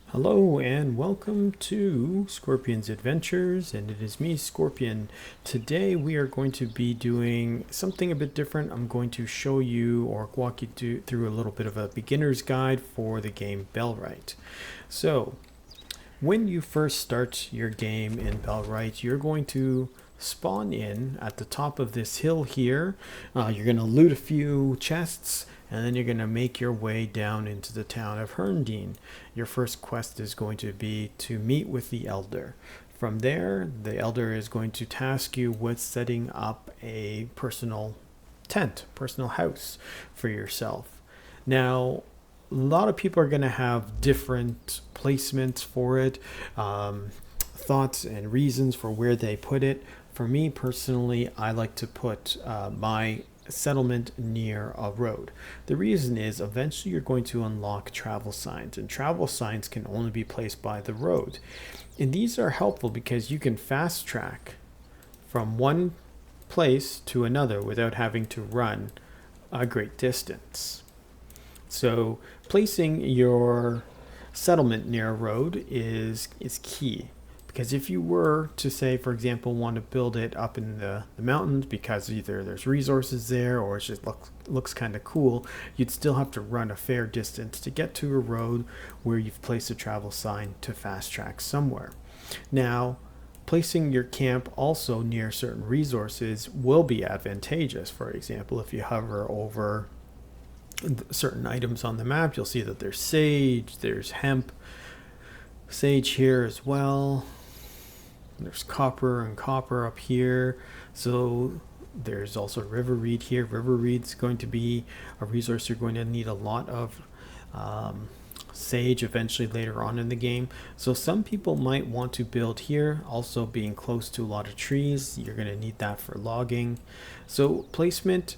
Hello and welcome to Scorpion's Adventures, and it is me, Scorpion. Today we are going to be doing something a bit different. I'm going to show you or walk you through a little bit of a beginner's guide for the game Bellwright. So, when you first start your game in Bellwright, you're going to spawn in at the top of this hill here. You're going to loot a few chests, and then you're going to make your way down into the town of Herndine. Your first quest is going to be to meet with the Elder. From there, the Elder is going to task you with setting up a personal tent, personal house for yourself. Now, a lot of people are going to have different placements for it, thoughts and reasons for where they put it. For me personally, I like to put my settlement near a road. The reason is eventually you're going to unlock travel signs, and travel signs can only be placed by the road. And these are helpful because you can fast track from one place to another without having to run a great distance. So placing your settlement near a road is key. Because if you were to say, for example, want to build it up in the mountains because either there's resources there or it just looks kind of cool, you'd still have to run a fair distance to get to a road where you've placed a travel sign to fast track somewhere. Now, placing your camp also near certain resources will be advantageous. For example, if you hover over certain items on the map, you'll see that there's sage, there's hemp, sage here as well. There's copper and copper up here. So there's also river reed here. River reed's going to be a resource you're going to need a lot of. Sage eventually later on in the game. So some people might want to build here. Also being close to a lot of trees, you're going to need that for logging. So placement,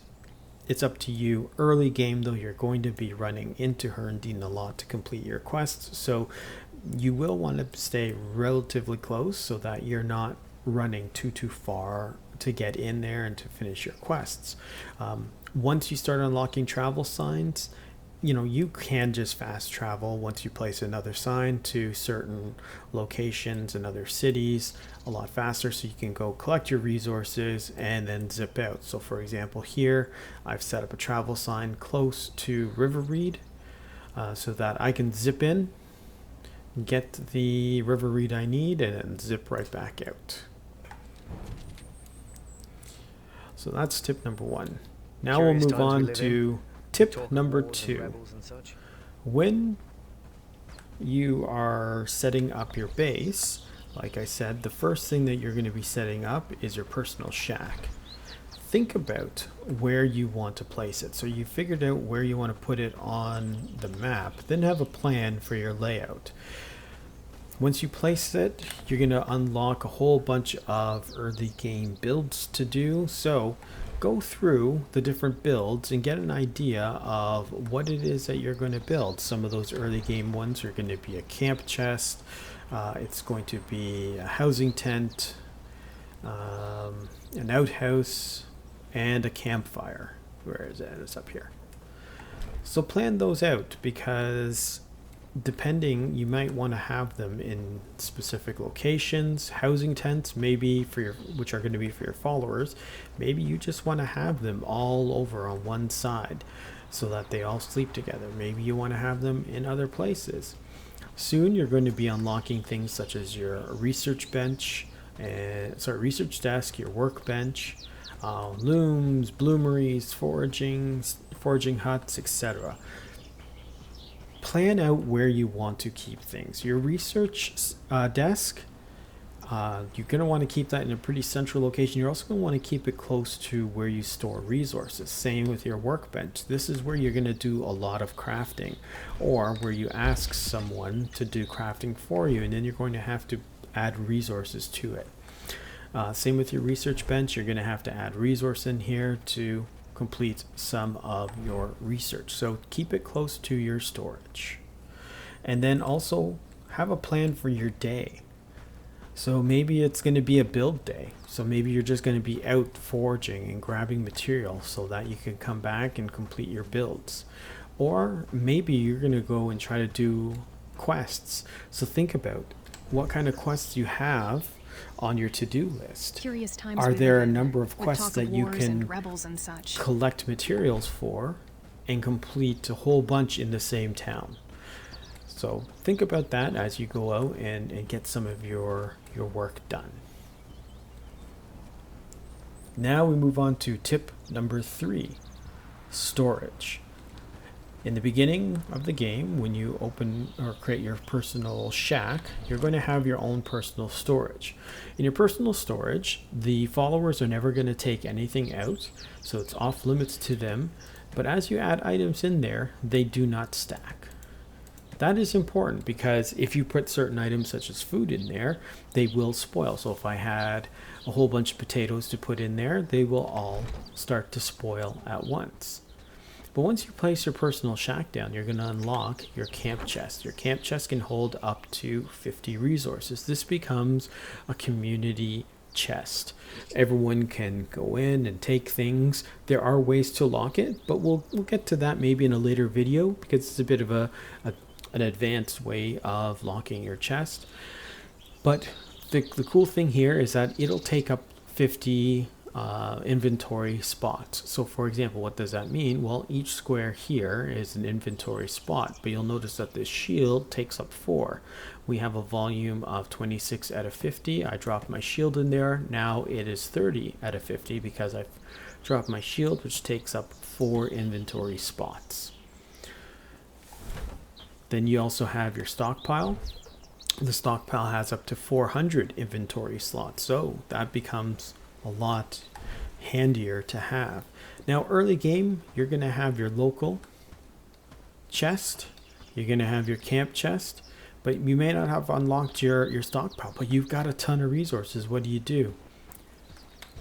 it's up to you. Early game though, you're going to be running into Herndine a lot to complete your quests. So you will want to stay relatively close so that you're not running too far to get in there and to finish your quests. Once you start unlocking travel signs, you can just fast travel once you place another sign to certain locations and other cities a lot faster, so you can go collect your resources and then zip out. So for example, here I've set up a travel sign close to River Reed so that I can zip in, get the river reed I need, and then zip right back out. So that's tip number one. Now we'll move on to tip number two. When you are setting up your base, like I said, the first thing that you're going to be setting up is your personal shack. Think about where you want to place it. So you figured out where you want to put it on the map, then have a plan for your layout. Once you place it, you're going to unlock a whole bunch of early game builds to do. So go through the different builds and get an idea of what it is that you're going to build. Some of those early game ones are going to be a camp chest, it's going to be a housing tent, an outhouse, and a campfire. Where is it? It's up here. So plan those out, because depending, you might want to have them in specific locations. Housing tents, maybe which are going to be for your followers. Maybe you just want to have them all over on one side so that they all sleep together. Maybe you want to have them in other places. Soon you're going to be unlocking things such as your research bench, research desk, your workbench, looms, bloomeries, foraging huts, etc. Plan out where you want to keep things. Your research desk, you're going to want to keep that in a pretty central location. You're also going to want to keep it close to where you store resources. Same with your workbench. This is where you're going to do a lot of crafting, or where you ask someone to do crafting for you, and then you're going to have to add resources to it. Same with your research bench. You're going to have to add resource in here to complete some of your research. So keep it close to your storage. And then also have a plan for your day. So maybe it's going to be a build day. So maybe you're just going to be out foraging and grabbing material so that you can come back and complete your builds. Or maybe you're going to go and try to do quests. So think about what kind of quests you have on your to-do list. Curious times Are we there a live in, number of with quests talk that of you wars can and rebels and such. collect materials for and complete a whole bunch in the same town? So think about that as you go out and get some of your work done. Now we move on to tip number 3, storage. In the beginning of the game, when you open or create your personal shack, you're going to have your own personal storage. In your personal storage, the followers are never going to take anything out, so it's off limits to them. But as you add items in there, they do not stack. That is important because if you put certain items such as food in there, they will spoil. So if I had a whole bunch of potatoes to put in there, they will all start to spoil at once. But once you place your personal shack down, you're going to unlock your camp chest. Your camp chest can hold up to 50 resources. This becomes a community chest. Everyone can go in and take things. There are ways to lock it, but we'll get to that maybe in a later video because it's a bit of an advanced way of locking your chest. But the cool thing here is that it'll take up 50 inventory spots. So for example, what does that mean? Well, each square here is an inventory spot, but you'll notice that this shield takes up 4. We have a volume of 26 out of 50. I dropped my shield in there. Now it is 30 out of 50 because I've dropped my shield, which takes up 4 inventory spots. Then you also have your stockpile. The stockpile has up to 400 inventory slots, so that becomes a lot handier to have. Now early game, you're going to have your local chest, you're going to have your camp chest, but you may not have unlocked your stockpile, but you've got a ton of resources. What do?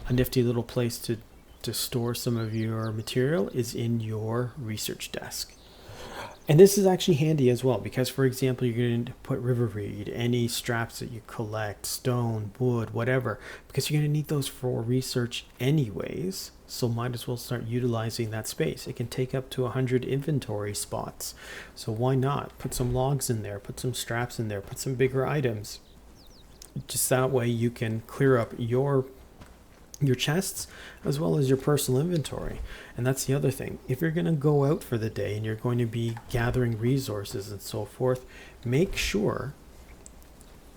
A nifty little place to store some of your material is in your research desk. And this is actually handy as well because, for example, you're going to put river reed, any straps that you collect, stone, wood, whatever, because you're going to need those for research anyways. So might as well start utilizing that space. It can take up to 100 inventory spots. So why not? Put some logs in there, put some straps in there, put some bigger items. Just that way you can clear up your chests as well as your personal inventory. And that's the other thing. If you're going to go out for the day and you're going to be gathering resources and so forth, make sure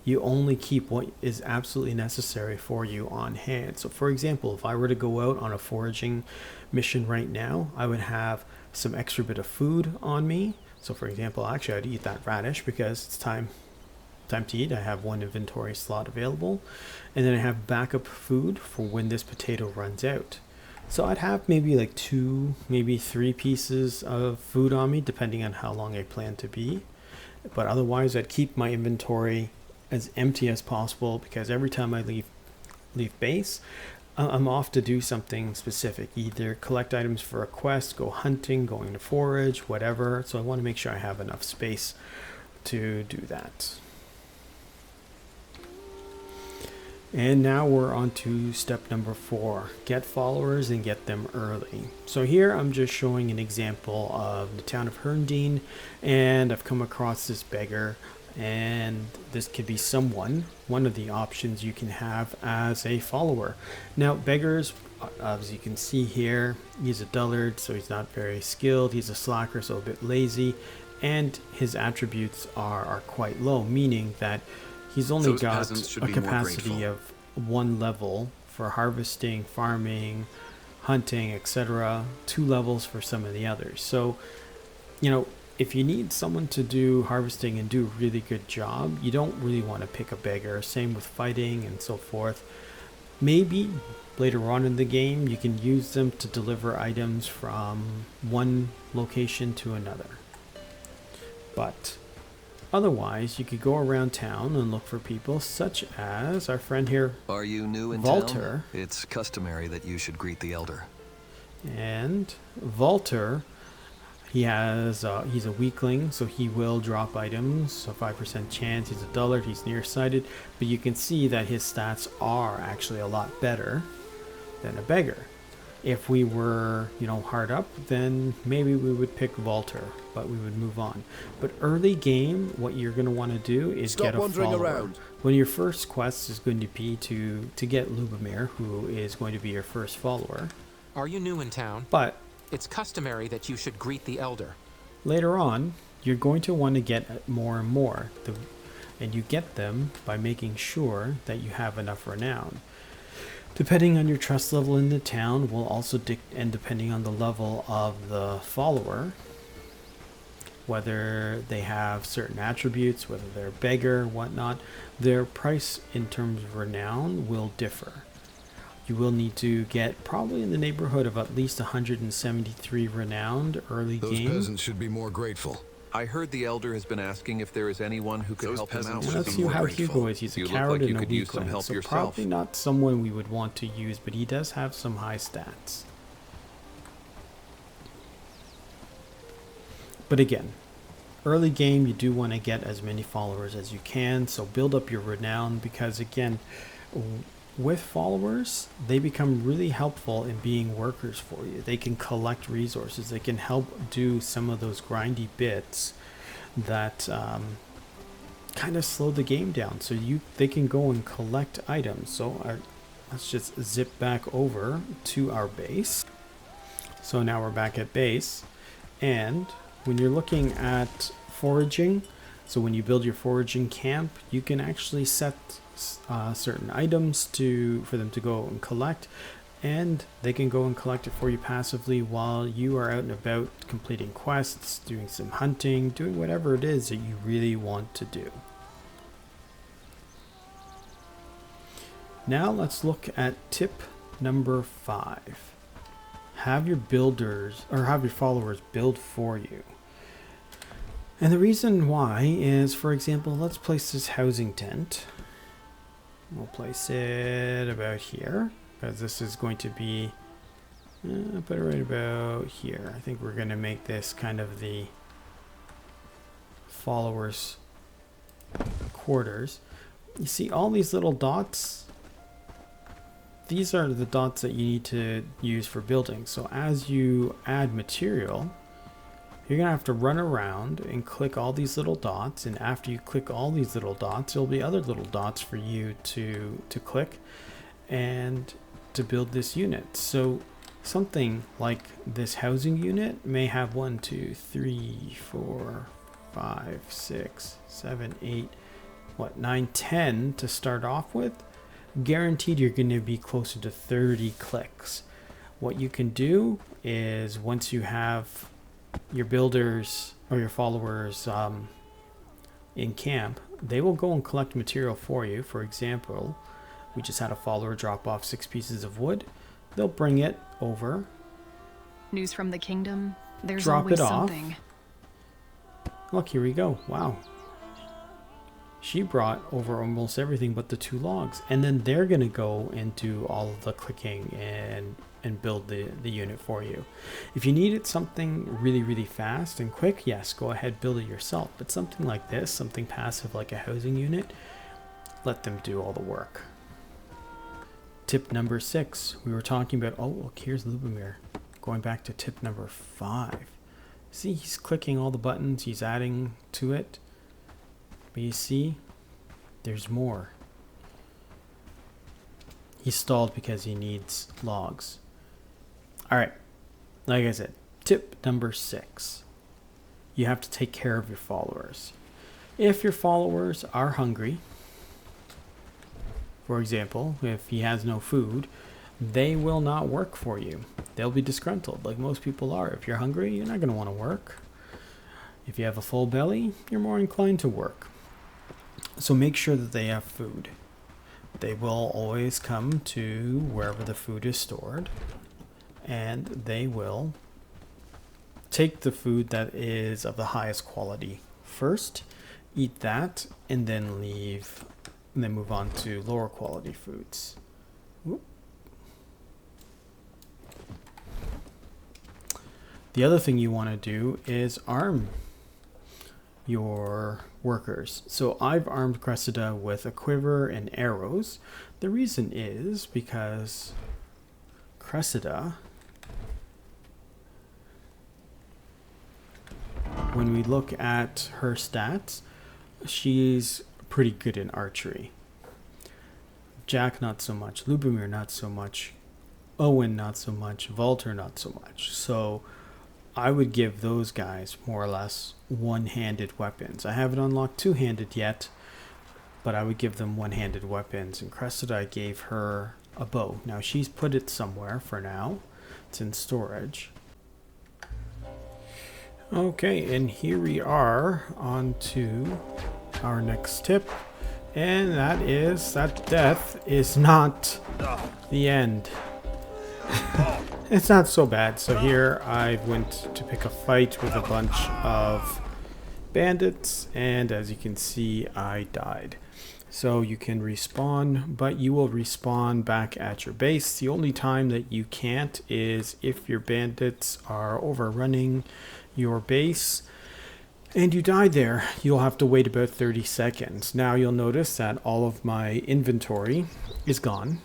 you only keep what is absolutely necessary for you on hand. So for example, if I were to go out on a foraging mission right now, I would have some extra bit of food on me. So for example, actually I'd eat that radish because it's time to eat. I have 1 inventory slot available, and then I have backup food for when this potato runs out. So I'd have maybe like 2, maybe 3 pieces of food on me depending on how long I plan to be, but otherwise I'd keep my inventory as empty as possible because every time I leave base, I'm off to do something specific, either collect items for a quest, go hunting, going to forage, whatever. So I want to make sure I have enough space to do that. And now we're on to step number 4, get followers and get them early. So here I'm just showing an example of the town of Herndine, and I've come across this beggar, and this could be one of the options you can have as a follower. Now beggars, as you can see here, he's a dullard, so he's not very skilled, he's a slacker, so a bit lazy, and his attributes are quite low, meaning that he's only got a capacity of 1 level for harvesting, farming, hunting, etc. 2 levels for some of the others. So, if you need someone to do harvesting and do a really good job, you don't really want to pick a beggar. Same with fighting and so forth. Maybe later on in the game, you can use them to deliver items from one location to another. But otherwise, you could go around town and look for people such as our friend here. Are you new in Walter? Town? It's customary that you should greet the elder. And Walter, he's a weakling, so he will drop items, so 5% chance. He's a dullard, he's nearsighted, but you can see that his stats are actually a lot better than a beggar. If we were, hard up, then maybe we would pick Walter, but we would move on. But early game, what you're going to want to do is get a follower. Around. One of your first quests is going to be to get Lubomir, who is going to be your first follower. Are you new in town? But it's customary that you should greet the elder. later on, you're going to want to get more and more. And you get them by making sure that you have enough renown. Depending on your trust level in the town will also and depending on the level of the follower, whether they have certain attributes, whether they're a beggar, whatnot, their price in terms of renown will differ. You will need to get probably in the neighborhood of at least 173 renowned early Those game. peasants should be more grateful. I heard the elder has been asking if there is anyone who could Those help him out peasants with should Let's be see more how grateful. Hugo is. He's a You look coward like you and a could use some weakling, help so yourself. probably not someone we would want to use, but he does have some high stats. But again, early game you do want to get as many followers as you can, so build up your renown, because again, with followers, they become really helpful in being workers for you. They can collect resources, they can help do some of those grindy bits that kind of slow the game down, so they can go and collect items. So let's just zip back over to our base. So now we're back at base, and when you're looking at foraging, so when you build your foraging camp, you can actually set certain items for them to go and collect, and they can go and collect it for you passively while you are out and about completing quests, doing some hunting, doing whatever it is that you really want to do. Now let's look at tip number 5. Have your followers build for you. And the reason why is, for example, let's place this housing tent. We'll place it about here, because this is going to be, put it right about here. I think we're going to make this kind of the followers' quarters. You see all these little dots? These are the dots that you need to use for building. So as you add material, you're going to have to run around and click all these little dots, and after you click all these little dots, there'll be other little dots for you to click and to build this unit. So something like this housing unit may have 1, 2, 3, 4, 5, 6, 7, 8, 9, 10 to start off with. Guaranteed you're going to be closer to 30 clicks. What you can do is, once you have your builders or your followers in camp, they will go and collect material for you. For example, we just had a follower drop off 6 pieces of wood. They'll bring it over. News from the kingdom. There's Drop always it off. something. Look, here we go. Wow. She brought over almost everything but the 2 logs. And then they're going to go and do all of the clicking and build the unit for you. If you needed something really, really fast and quick, yes, go ahead, build it yourself. But something like this, something passive like a housing unit, let them do all the work. Tip number 6. We were talking about, oh, look, here's Lubomir. Going back to tip number 5. See, he's clicking all the buttons, he's adding to it. But you see, there's more. He stalled because he needs logs. Alright, like I said, tip number 6. You have to take care of your followers. If your followers are hungry, for example, if he has no food, they will not work for you. They'll be disgruntled, like most people are. If you're hungry, you're not going to want to work. If you have a full belly, you're more inclined to work. So make sure that they have food. They will always come to wherever the food is stored, and they will take the food that is of the highest quality first, eat that, and then leave, and then move on to lower quality foods. Whoop. The other thing you want to do is arm your workers. So I've armed Cressida with a quiver and arrows. The reason is because Cressida when we look at her stats, she's pretty good in archery. Jack, not so much. Lubomir, not so much. Owen, not so much. Walter, not so much. So I would give those guys more or less one-handed weapons. I haven't unlocked two-handed yet, but I would give them one-handed weapons. And Cressida, I gave her a bow. Now she's put it somewhere for now. It's in storage. Okay, and here we are on to our next tip. And that is that death is not the end. It's not so bad. So here I went to pick a fight with a bunch of bandits, and as you can see, I died. So you can respawn, but you will respawn back at your base. The only time that you can't is if your bandits are overrunning your base and you die there. You'll have to wait about 30 seconds. Now you'll notice that all of my inventory is gone,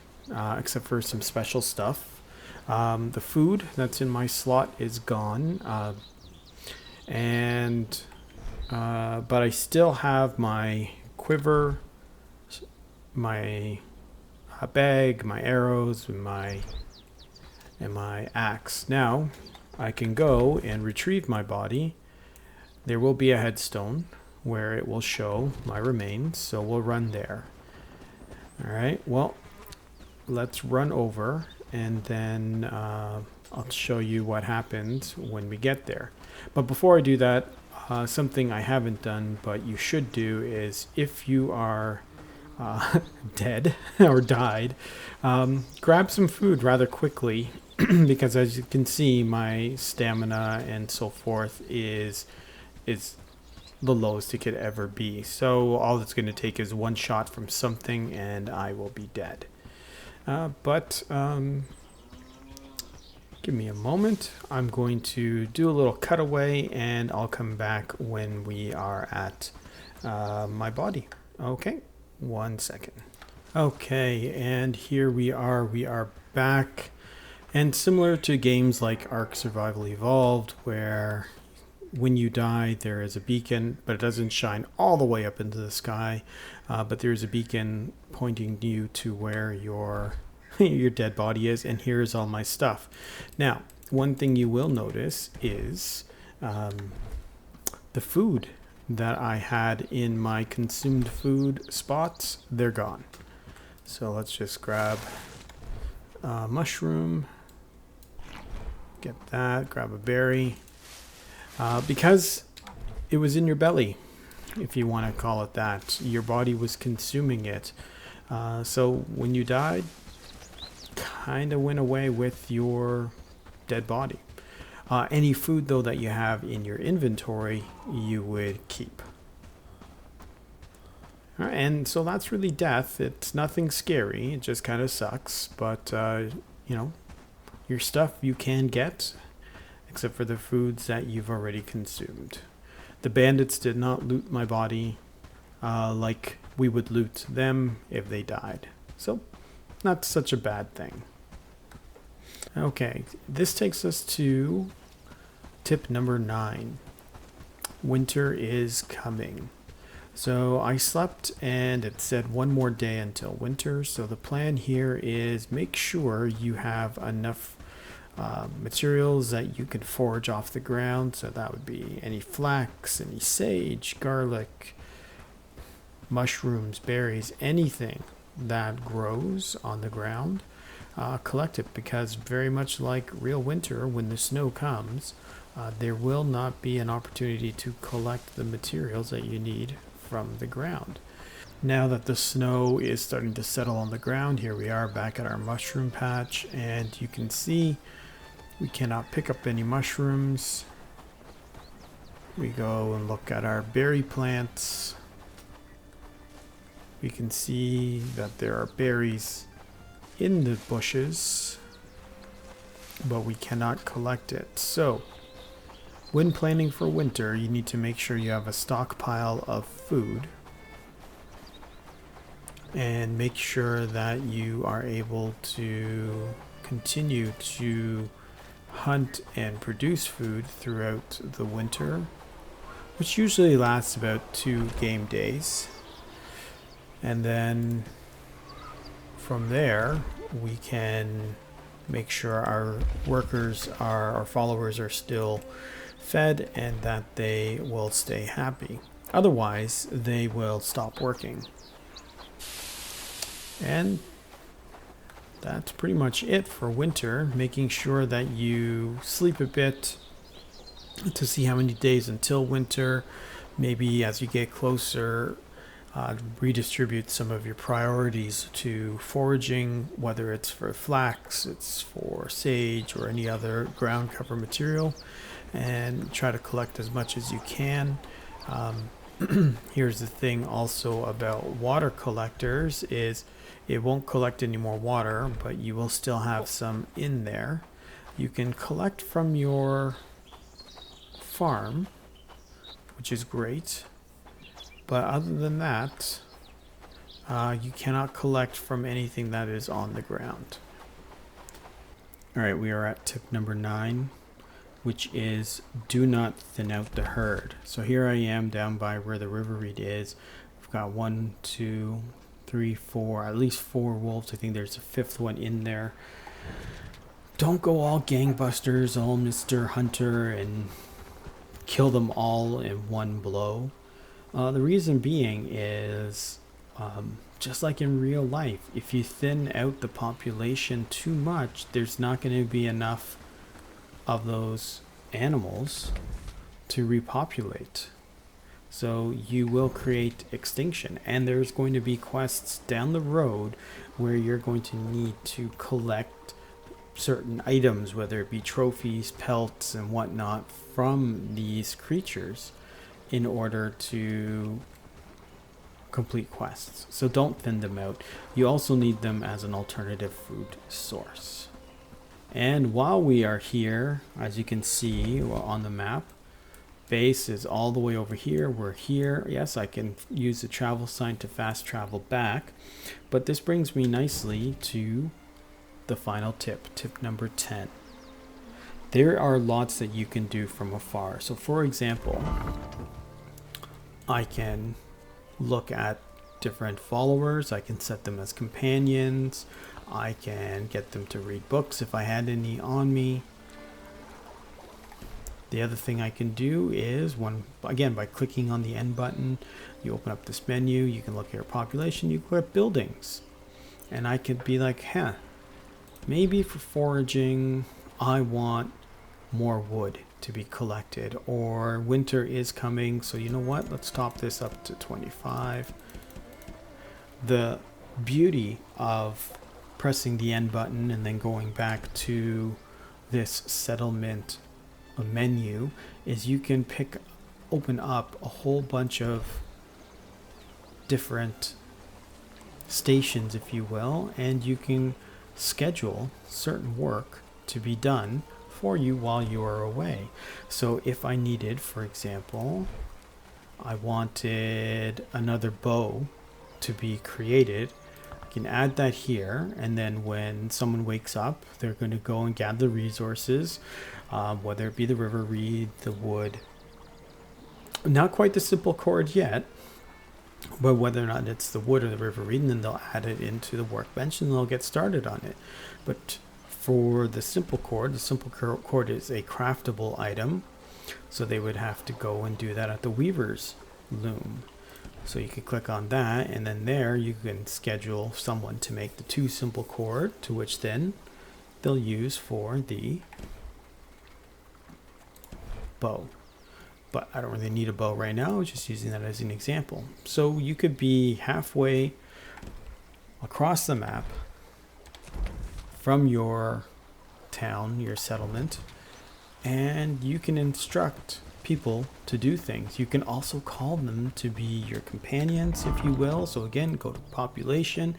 except for some special stuff. The food that's in my slot is gone, but I still have my quiver, my bag, my arrows, and my axe. Now I can go and retrieve my body. There will be a headstone where it will show my remains, so we'll run there. Alright, well, let's run over, and then I'll show you what happens when we get there. But before I do that, something I haven't done but you should do is, if you are dead or died, grab some food rather quickly because as you can see, my stamina and so forth is the lowest it could ever be. So all it's going to take is one shot from something and I will be dead. Give me a moment. I'm going to do a little cutaway and I'll come back when we are at my body. Okay, 1 second. Okay, and here we are. We are back. And similar to games like Ark Survival Evolved, where when you die there is a beacon, but it doesn't shine all the way up into the sky, but there's a beacon pointing you to where your dead body is, and here's all my stuff. Now, one thing you will notice is the food that I had in my consumed food spots, they're gone. So let's just grab a mushroom, get that, grab a berry, because it was in your belly, if you want to call it that. Your body was consuming it. So when you died, kind of went away with your dead body. Any food though that you have in your inventory you would keep. All right, and so that's really death. It's nothing scary, it just kind of sucks, but you know, your stuff you can get, except for the foods that you've already consumed. The bandits did not loot my body like we would loot them if they died, so not such a bad thing. Okay, this takes us to tip number 9. Winter is coming. So I slept and it said one more day until winter. So the plan here is make sure you have enough materials that you can forage off the ground. So that would be any flax, any sage, garlic, mushrooms, berries, anything that grows on the ground. Collect it, because very much like real winter, when the snow comes, there will not be an opportunity to collect the materials that you need from the ground. Now that the snow is starting to settle on the ground, here we are back at our mushroom patch, and you can see we cannot pick up any mushrooms. We go and look at our berry plants. We can see that there are berries in the bushes, but we cannot collect it. So when planning for winter, you need to make sure you have a stockpile of food, and make sure that you are able to continue to hunt and produce food throughout the winter. which usually lasts about 2 game days. And then from there, we can make sure our workers, our followers are still fed and that they will stay happy. Otherwise, they will stop working. And that's pretty much it for winter, making sure that you sleep a bit to see how many days until winter. Maybe as you get closer, redistribute some of your priorities to foraging, whether it's for flax, it's for sage, or any other ground cover material, and try to collect as much as you can. Here's the thing also about water collectors is it won't collect any more water, but you will still have some in there. You can collect from your farm, which is great, but other than that, you cannot collect from anything that is on the ground. All right, we are at tip number 9, which is do not thin out the herd. So here I am down by where the river reed is. I've got 1, 2, 3, 4, at least 4 wolves. I think there's a 5th one in there. Don't go all gangbusters, all Mr. Hunter, and kill them all in one blow. The reason being is, just like in real life, if you thin out the population too much, there's not going to be enough of those animals to repopulate. So you will create extinction, and there's going to be quests down the road where you're going to need to collect certain items, whether it be trophies, pelts, and whatnot from these creatures in order to complete quests. So don't thin them out. You also need them as an alternative food source. And while we are here, as you can see on the map, base is all the way over here. We're here. Yes, I can use the travel sign to fast travel back. But this brings me nicely to the final tip, tip number 10. There are lots that you can do from afar. So for example, I can look at different followers. I can set them as companions. I can get them to read books if I had any on me. The other thing I can do is, again, by clicking on the N button, you open up this menu, you can look at your population, you click buildings. And I could be like, maybe for foraging, I want more wood to be collected, or winter is coming, so you know what, let's top this up to 25. The beauty of pressing the N button and then going back to this settlement menu is you can open up a whole bunch of different stations, if you will, and you can schedule certain work to be done for you while you are away. So if I needed, for example, I wanted another bow to be created, I can add that here, and then when someone wakes up, they're going to go and gather resources, whether it be the river reed, the wood. Not quite the simple cord yet, but whether or not it's the wood or the river reed, and then they'll add it into the workbench and they'll get started on it. But for the simple cord is a craftable item, so they would have to go and do that at the weaver's loom. So you can click on that, and then there you can schedule someone to make the 2 simple cord, to which then they'll use for the bow. But I don't really need a bow right now, just using that as an example. So you could be halfway across the map from your town, your settlement, and you can instruct people to do things. You can also call them to be your companions, if you will. So again, go to population.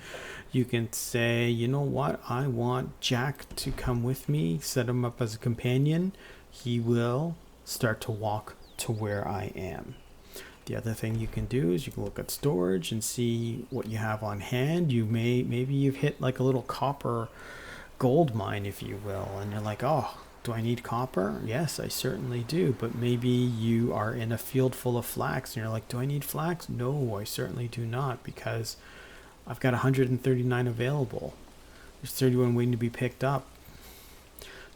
You can say, you know what, I want Jack to come with me, set him up as a companion. He will start to walk to where I am. The other thing you can do is you can look at storage and see what you have on hand. Maybe you've hit like a little copper gold mine, if you will, and you're like, oh, Do I need copper? Yes, I certainly do. But maybe you are in a field full of flax and you're like, do I need flax? No, I certainly do not, because I've got 139 available. There's 31 waiting to be picked up.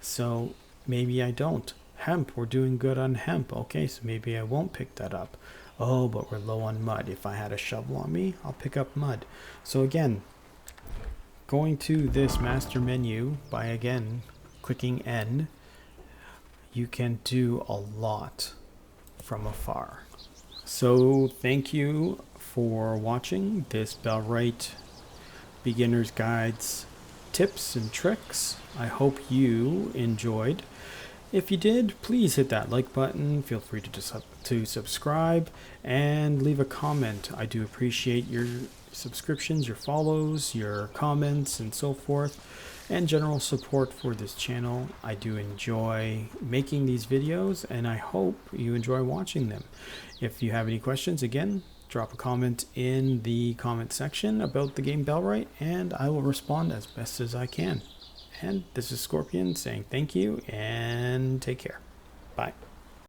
So maybe I don't. Hemp, we're doing good on hemp. Okay, so maybe I won't pick that up. Oh, but we're low on mud. If I had a shovel on me, I'll pick up mud. So again, going to this master menu by, again, clicking N, you can do a lot from afar. So thank you for watching this Bellwright Beginner's Guides tips and tricks. I hope you enjoyed. If you did, please hit that like button. Feel free to subscribe and leave a comment. I do appreciate your subscriptions, your follows, your comments, and so forth, and general support for this channel. I do enjoy making these videos, and I hope you enjoy watching them. If you have any questions, again, drop a comment in the comment section about the game Bellwright, and I will respond as best as I can. And this is Scorpion saying thank you and take care. Bye.